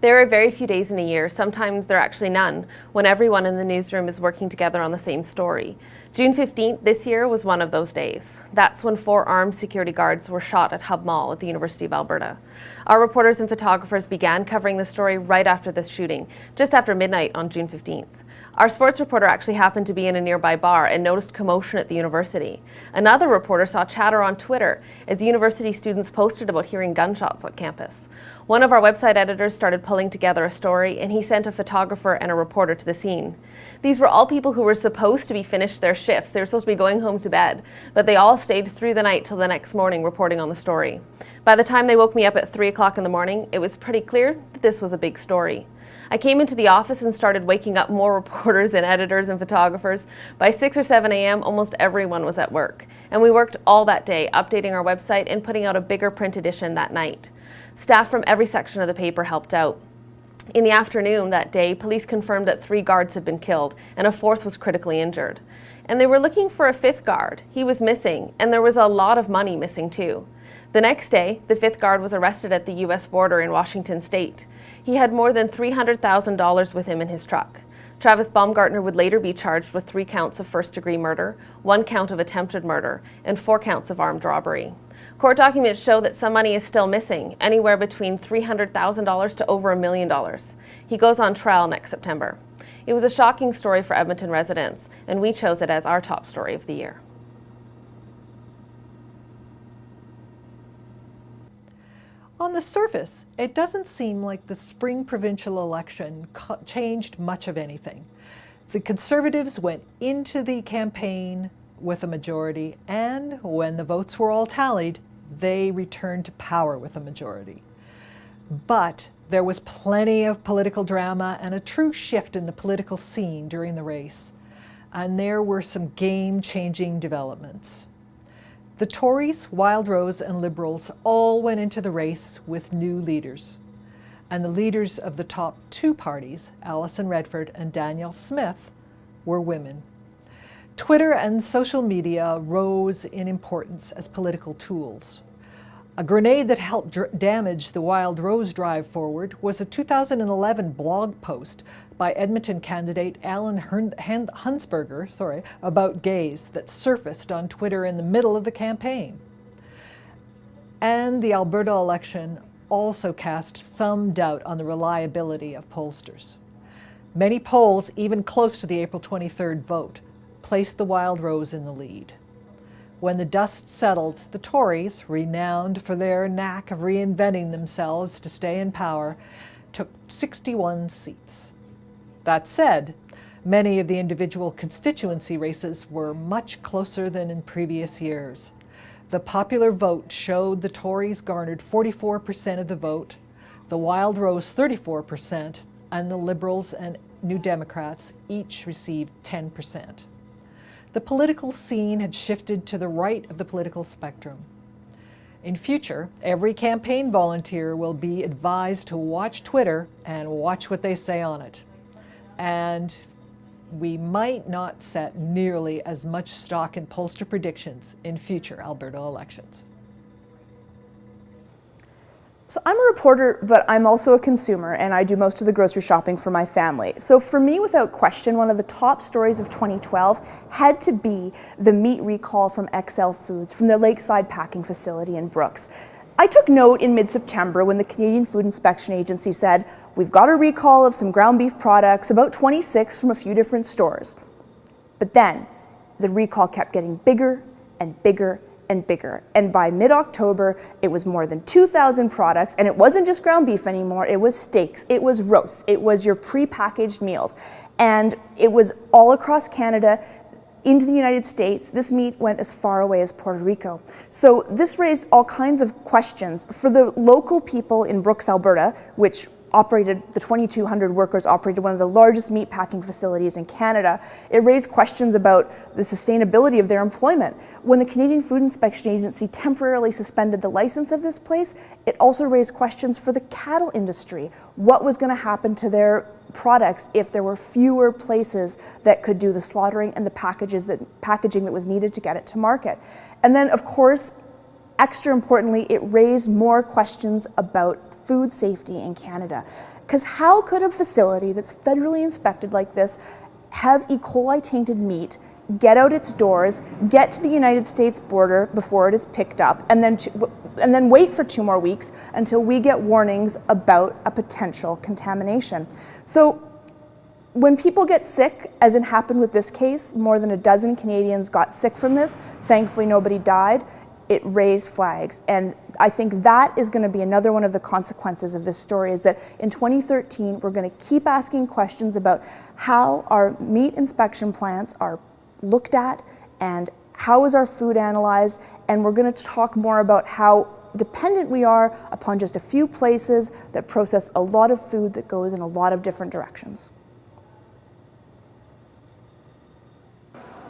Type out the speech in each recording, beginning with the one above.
There are very few days in a year, sometimes there are actually none, when everyone in the newsroom is working together on the same story. June 15th this year was one of those days. That's when 4 armed security guards were shot at Hub Mall at the University of Alberta. Our reporters and photographers began covering the story right after the shooting, just after midnight on June 15th. Our sports reporter actually happened to be in a nearby bar and noticed commotion at the university. Another reporter saw chatter on Twitter as university students posted about hearing gunshots on campus. One of our website editors started pulling together a story, and he sent a photographer and a reporter to the scene. These were all people who were supposed to be finished their shifts. They were supposed to be going home to bed, but they all stayed through the night till the next morning reporting on the story. By the time they woke me up at 3 o'clock in the morning, it was pretty clear that this was a big story. I came into the office and started waking up more reporters and editors and photographers. By 6 or 7 a.m., almost everyone was at work. And we worked all that day, updating our website and putting out a bigger print edition that night. Staff from every section of the paper helped out. In the afternoon that day, police confirmed that 3 guards had been killed and a 4th was critically injured. And they were looking for a 5th guard. He was missing, and there was a lot of money missing too. The next day, the 5th guard was arrested at the U.S. border in Washington state. He had more than $300,000 with him in his truck. Travis Baumgartner would later be charged with 3 counts of first-degree murder, 1 count of attempted murder, and 4 counts of armed robbery. Court documents show that some money is still missing, anywhere between $300,000 to over $1 million. He goes on trial next September. It was a shocking story for Edmonton residents, and we chose it as our top story of the year. On the surface, it doesn't seem like the spring provincial election changed much of anything. The Conservatives went into the campaign with a majority, and when the votes were all tallied, they returned to power with a majority. But there was plenty of political drama and a true shift in the political scene during the race, and there were some game-changing developments. The Tories, Wildrose, and Liberals all went into the race with new leaders. And the leaders of the top 2 parties, Alison Redford and Danielle Smith, were women. Twitter and social media rose in importance as political tools. A grenade that helped damage the Wildrose drive forward was a 2011 blog post by Edmonton candidate Alan Hunsberger about gays that surfaced on Twitter in the middle of the campaign. And the Alberta election also cast some doubt on the reliability of pollsters. Many polls, even close to the April 23rd vote, placed the Wildrose in the lead. When the dust settled, the Tories, renowned for their knack of reinventing themselves to stay in power, took 61 seats. That said, many of the individual constituency races were much closer than in previous years. The popular vote showed the Tories garnered 44% of the vote, the Wildrose 34%, and the Liberals and New Democrats each received 10%. The political scene had shifted to the right of the political spectrum. In future, every campaign volunteer will be advised to watch Twitter and watch what they say on it. And we might not set nearly as much stock in pollster predictions in future Alberta elections. So I'm a reporter, but I'm also a consumer, and I do most of the grocery shopping for my family. So for me, without question, one of the top stories of 2012 had to be the meat recall from XL Foods from their Lakeside packing facility in Brooks. I took note in mid-September when the Canadian Food Inspection Agency said, "We've got a recall of some ground beef products, about 26 from a few different stores." But then the recall kept getting bigger and bigger and bigger. And by mid-October, it was more than 2,000 products, and it wasn't just ground beef anymore, it was steaks, it was roasts, it was your pre-packaged meals. And it was all across Canada, into the United States. This meat went as far away as Puerto Rico. So this raised all kinds of questions for the local people in Brooks, Alberta, which operated, the 2,200 workers operated one of the largest meat packing facilities in Canada. It raised questions about the sustainability of their employment. When the Canadian Food Inspection Agency temporarily suspended the license of this place, it also raised questions for the cattle industry. What was going to happen to their products if there were fewer places that could do the slaughtering and the packaging that was needed to get it to market? And then, of course, extra importantly, it raised more questions about food safety in Canada. Because how could a facility that's federally inspected like this have E. coli tainted meat get out its doors, get to the United States border before it is picked up, and then wait for 2 more weeks until we get warnings about a potential contamination? So when people get sick, as it happened with this case, more than a dozen Canadians got sick from this. Thankfully, nobody died. It raised flags. And I think that is going to be another one of the consequences of this story, is that in 2013, we're going to keep asking questions about how our meat inspection plants are looked at and how is our food analyzed. And we're going to talk more about how dependent we are upon just a few places that process a lot of food that goes in a lot of different directions.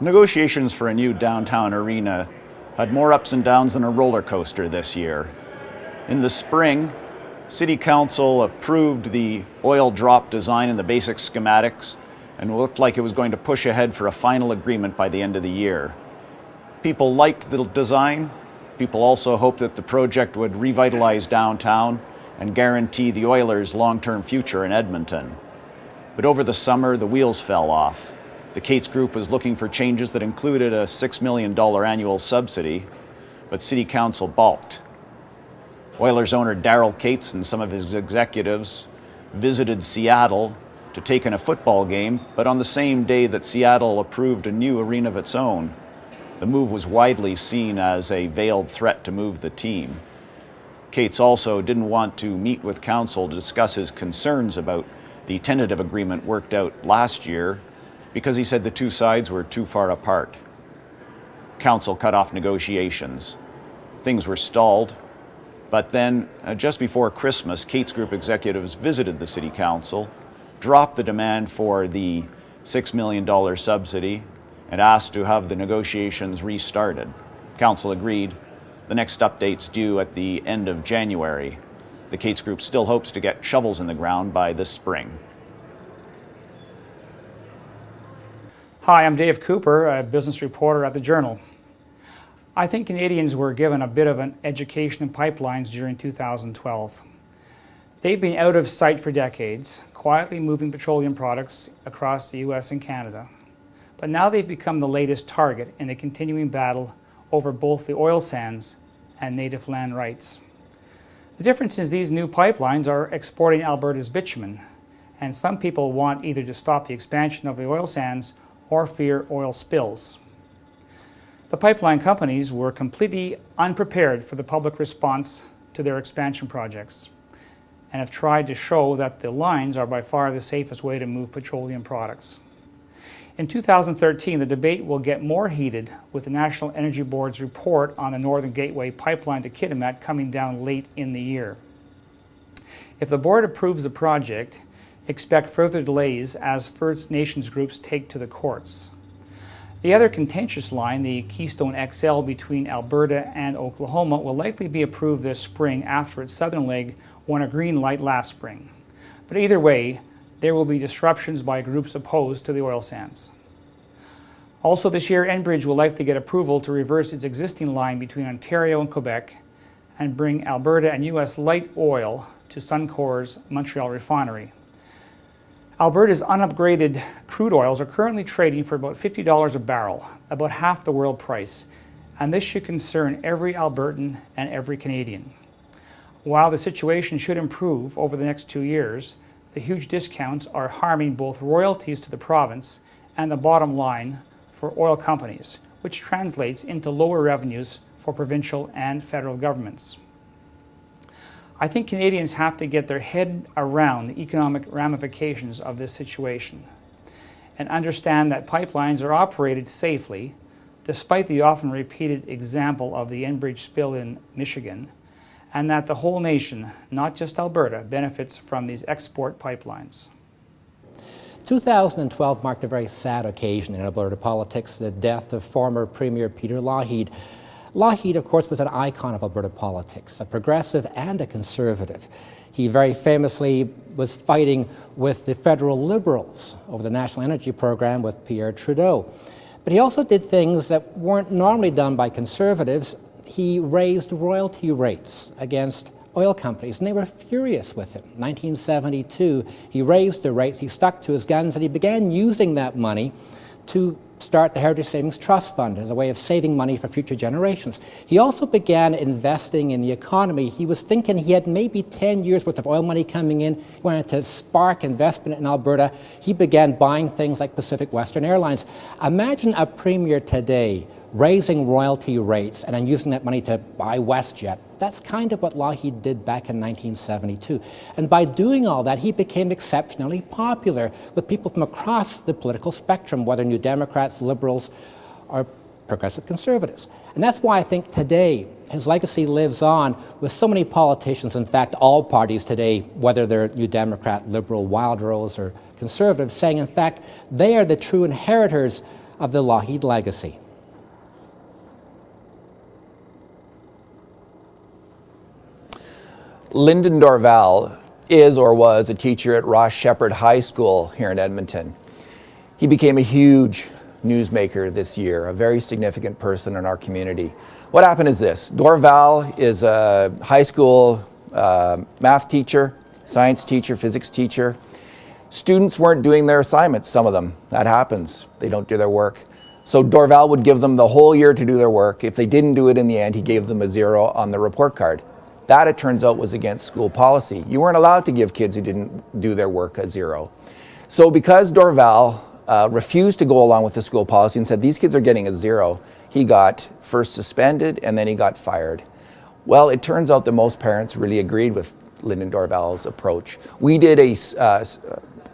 Negotiations for a new downtown arena had more ups and downs than a roller coaster this year. In the spring, City Council approved the oil drop design and the basic schematics, and it looked like it was going to push ahead for a final agreement by the end of the year. People liked the design. People also hoped that the project would revitalize downtown and guarantee the Oilers' long-term future in Edmonton. But over the summer, the wheels fell off. The Cates Group was looking for changes that included a $6 million annual subsidy, but City Council balked. Oilers owner Daryl Cates and some of his executives visited Seattle to take in a football game, but on the same day that Seattle approved a new arena of its own, the move was widely seen as a veiled threat to move the team. Cates also didn't want to meet with Council to discuss his concerns about the tentative agreement worked out last year, because he said the two sides were too far apart. Council cut off negotiations. Things were stalled, but then just before Christmas, Cates Group executives visited the City Council, dropped the demand for the $6 million subsidy, and asked to have the negotiations restarted. Council agreed. The next update's due at the end of January. The Cates Group still hopes to get shovels in the ground by this spring. Hi, I'm Dave Cooper, a business reporter at the Journal. I think Canadians were given a bit of an education in pipelines during 2012. They've been out of sight for decades, quietly moving petroleum products across the US and Canada. But now they've become the latest target in a continuing battle over both the oil sands and native land rights. The difference is these new pipelines are exporting Alberta's bitumen, and some people want either to stop the expansion of the oil sands or fear oil spills. The pipeline companies were completely unprepared for the public response to their expansion projects and have tried to show that the lines are by far the safest way to move petroleum products. In 2013, the debate will get more heated with the National Energy Board's report on the Northern Gateway pipeline to Kitimat coming down late in the year. If the board approves the project, expect further delays as First Nations groups take to the courts. The other contentious line, the Keystone XL between Alberta and Oklahoma, will likely be approved this spring after its southern leg won a green light last spring. But either way, there will be disruptions by groups opposed to the oil sands. Also this year, Enbridge will likely get approval to reverse its existing line between Ontario and Quebec and bring Alberta and US light oil to Suncor's Montreal refinery. Alberta's unupgraded crude oils are currently trading for about $50 a barrel, about half the world price, and this should concern every Albertan and every Canadian. While the situation should improve over the next 2 years, the huge discounts are harming both royalties to the province and the bottom line for oil companies, which translates into lower revenues for provincial and federal governments. I think Canadians have to get their head around the economic ramifications of this situation and understand that pipelines are operated safely, despite the often repeated example of the Enbridge spill in Michigan, and that the whole nation, not just Alberta, benefits from these export pipelines. 2012 marked a very sad occasion in Alberta politics, the death of former Premier Peter Lockheed. Lockheed, of course, was an icon of Alberta politics, a progressive and a conservative. He very famously was fighting with the federal Liberals over the National Energy Program with Pierre Trudeau. But he also did things that weren't normally done by conservatives. He raised royalty rates against oil companies, and they were furious with him. In 1972, he raised the rates, he stuck to his guns, and he began using that money to start the Heritage Savings Trust Fund as a way of saving money for future generations. He also began investing in the economy. He was thinking he had maybe 10 years worth of oil money coming in. He wanted to spark investment in Alberta. He began buying things like Pacific Western Airlines. Imagine a premier today raising royalty rates and then using that money to buy WestJet. That's kind of what Lockheed did back in 1972. And by doing all that, he became exceptionally popular with people from across the political spectrum, whether New Democrats, Liberals, or progressive Conservatives. And that's why I think today his legacy lives on with so many politicians, in fact, all parties today, whether they're New Democrat, Liberal, Wild Rose, or Conservative, saying, in fact, they are the true inheritors of the Lockheed legacy. Lyndon Dorval is or was a teacher at Ross Shepherd High School here in Edmonton. He became a huge newsmaker this year, a very significant person in our community. What happened is this: Dorval is a high school math teacher, science teacher, physics teacher. Students weren't doing their assignments, some of them. That happens. They don't do their work. So Dorval would give them the whole year to do their work. If they didn't do it in the end, he gave them a 0 on the report card. That, it turns out, was against school policy. You weren't allowed to give kids who didn't do their work a 0. So because Dorval refused to go along with the school policy and said these kids are getting a 0, he got first suspended and then he got fired. Well, it turns out that most parents really agreed with Lyndon Dorval's approach. We did a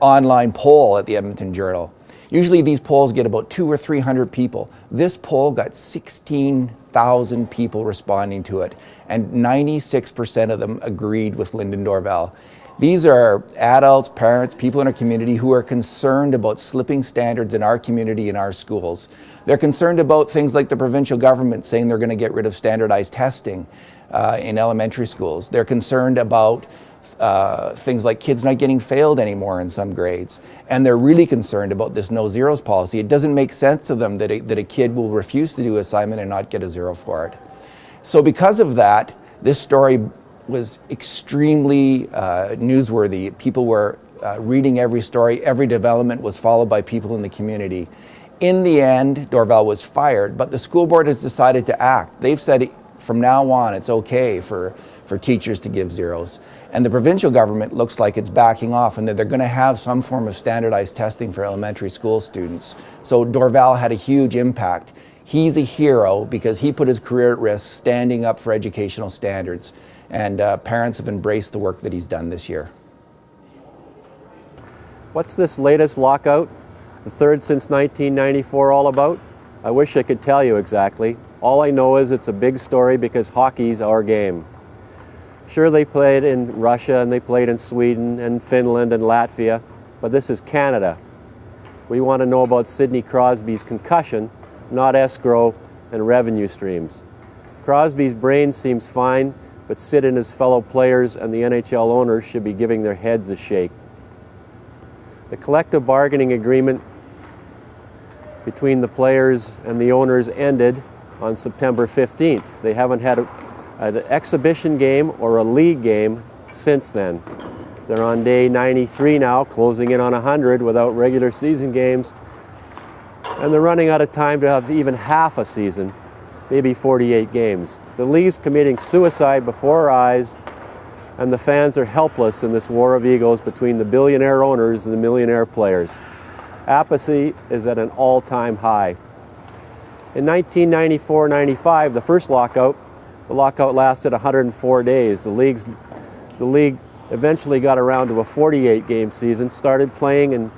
online poll at the Edmonton Journal. Usually these polls get about 200 or 300 people. This poll got 16,000 people responding to it, and 96% of them agreed with Lyndon Dorval. These are adults, parents, people in our community who are concerned about slipping standards in our community and our schools. They're concerned about things like the provincial government saying they're going to get rid of standardized testing in elementary schools. They're concerned about things like kids not getting failed anymore in some grades. And they're really concerned about this no zeros policy. It doesn't make sense to them that a kid will refuse to do an assignment and not get a 0 for it. So because of that, this story was extremely newsworthy. People were reading every story. Every development was followed by people in the community. In the end, Dorval was fired, but the school board has decided to act. They've said from now on it's okay for teachers to give 0s. And the provincial government looks like it's backing off and that they're going to have some form of standardized testing for elementary school students. So Dorval had a huge impact. He's a hero because he put his career at risk standing up for educational standards. And parents have embraced the work that he's done this year. What's this latest lockout, the third since 1994, all about? I wish I could tell you exactly. All I know is it's a big story because hockey's our game. Sure, they played in Russia and they played in Sweden and Finland and Latvia, but this is Canada. We want to know about Sidney Crosby's concussion, not escrow and revenue streams. Crosby's brain seems fine, but Sid and his fellow players and the NHL owners should be giving their heads a shake. The collective bargaining agreement between the players and the owners ended on September 15th. They haven't had an exhibition game or a league game since then. They're on day 93 now, closing in on 100 without regular season games. And they're running out of time to have even half a season, maybe 48 games. The league's committing suicide before our eyes, and the fans are helpless in this war of egos between the billionaire owners and the millionaire players. Apathy is at an all-time high. In 1994-95, the first lockout, the lockout lasted 104 days. The league eventually got around to a 48-game season, started playing in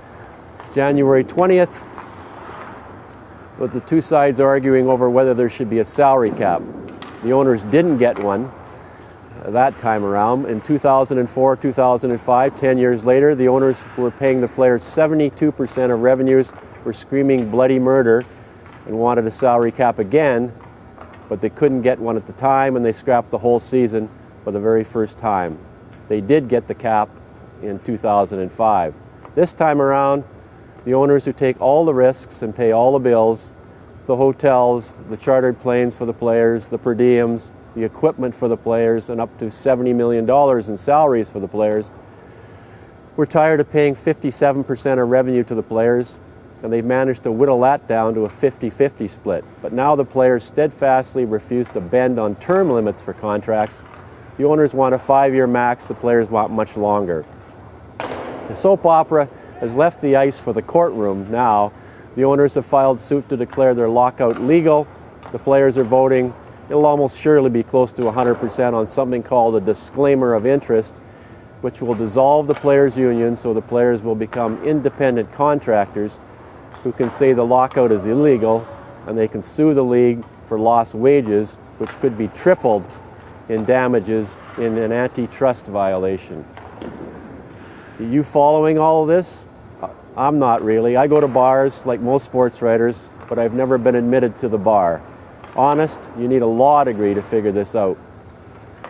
January 20th, with the two sides arguing over whether there should be a salary cap. The owners didn't get one that time around. In 2004, 2005, 10 years later, the owners who were paying the players 72% of revenues were screaming bloody murder and wanted a salary cap again, but they couldn't get one at the time, and they scrapped the whole season for the very first time. They did get the cap in 2005. This time around, the owners who take all the risks and pay all the bills, the hotels, the chartered planes for the players, the per diems, the equipment for the players, and up to $70 million in salaries for the players. We're tired of paying 57% of revenue to the players, and they've managed to whittle that down to a 50-50 split. But now the players steadfastly refuse to bend on term limits for contracts. The owners want a 5-year max, the players want much longer. The soap opera has left the ice for the courtroom now. The owners have filed suit to declare their lockout legal. The players are voting. It'll almost surely be close to 100% on something called a disclaimer of interest, which will dissolve the players' union so the players will become independent contractors who can say the lockout is illegal, and they can sue the league for lost wages, which could be tripled in damages in an antitrust violation. Are you following all of this? I'm not really. I go to bars like most sports writers, but I've never been admitted to the bar. Honest, you need a law degree to figure this out.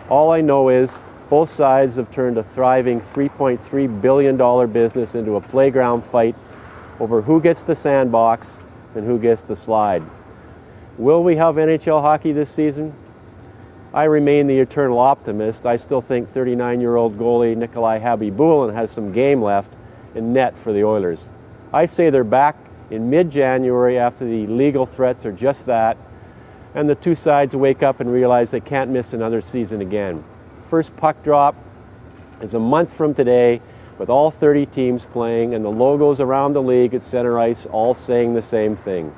All I know is both sides have turned a thriving $3.3 billion business into a playground fight over who gets the sandbox and who gets the slide. Will we have NHL hockey this season? I remain the eternal optimist. I still think 39-year-old goalie Nikolai Habibulin has some game left in net for the Oilers. I say they're back in mid-January after the legal threats are just that, and the two sides wake up and realize they can't miss another season again. First puck drop is a month from today, with all 30 teams playing and the logos around the league at center ice all saying the same thing.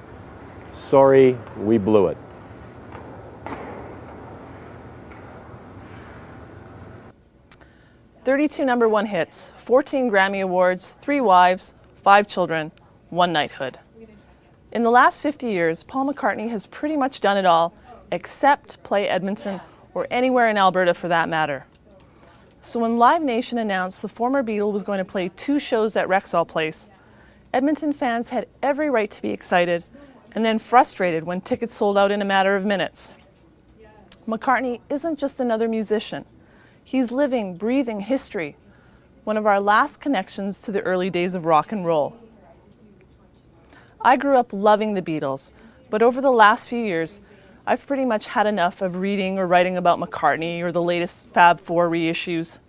Sorry, we blew it. "32 number one hits, 14 Grammy Awards, 3 wives, 5 children, 1 knighthood." In the last 50 years, Paul McCartney has pretty much done it all, except play Edmonton or anywhere in Alberta for that matter. So when Live Nation announced the former Beatle was going to play 2 shows at Rexall Place, Edmonton fans had every right to be excited and then frustrated when tickets sold out in a matter of minutes. McCartney isn't just another musician. He's living, breathing history, one of our last connections to the early days of rock and roll. I grew up loving the Beatles, but over the last few years, I've pretty much had enough of reading or writing about McCartney or the latest Fab Four reissues.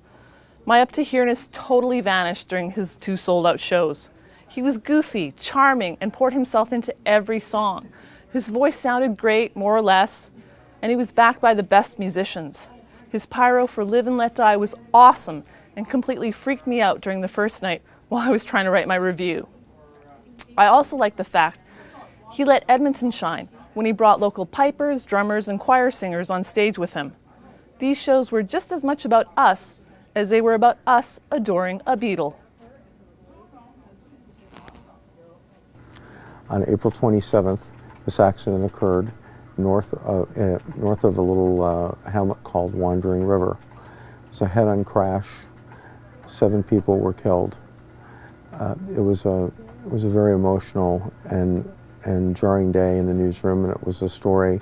My up-to-hereness totally vanished during his 2 sold-out shows. He was goofy, charming, and poured himself into every song. His voice sounded great, more or less, and he was backed by the best musicians. His pyro for Live and Let Die was awesome and completely freaked me out during the first night while I was trying to write my review. I also like the fact he let Edmonton shine when he brought local pipers, drummers, and choir singers on stage with him. These shows were just as much about us as they were about us adoring a Beatle. On April 27th, this accident occurred north of a little hamlet called Wandering River. It was a head-on crash. 7 people were killed. It was a very emotional and jarring day in the newsroom, and it was a story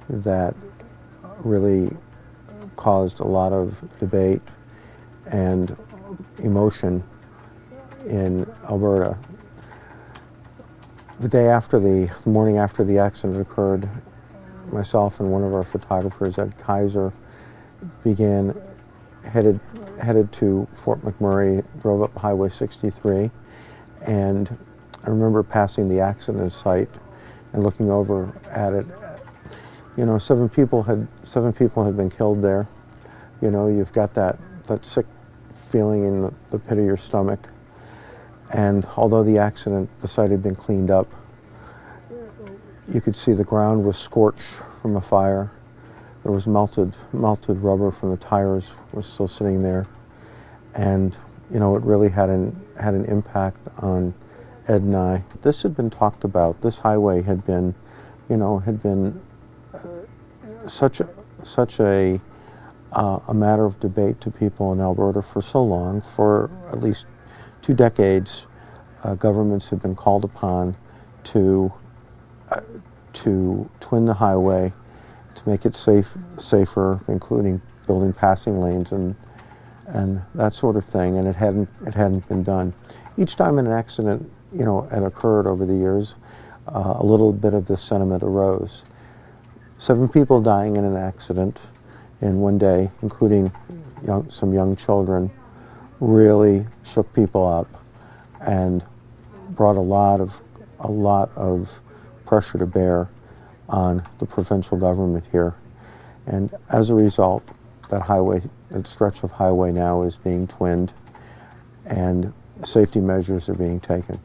that really caused a lot of debate and emotion in Alberta. The morning after the accident occurred, myself and one of our photographers, Ed Kaiser, headed to Fort McMurray, drove up Highway 63, and I remember passing the accident site and looking over at it. You know, 7 people had been killed there. You know, you've got that sick feeling in the pit of your stomach. And although the site had been cleaned up, you could see the ground was scorched from a fire. There was melted rubber from the tires was still sitting there. And, you know, it really had an impact on Ed and I. This had been talked about. This highway had been such a matter of debate to people in Alberta for so long. For at least 2 decades, governments have been called upon to twin the highway, to make it safer, including building passing lanes and that sort of thing, and it hadn't been done. Each time an accident, you know, had occurred over the years, a little bit of this sentiment arose. 7 people dying in an accident in one day, including some young children, really shook people up and brought a lot of pressure to bear on the provincial government here. And as a result, that stretch of highway now is being twinned, and safety measures are being taken.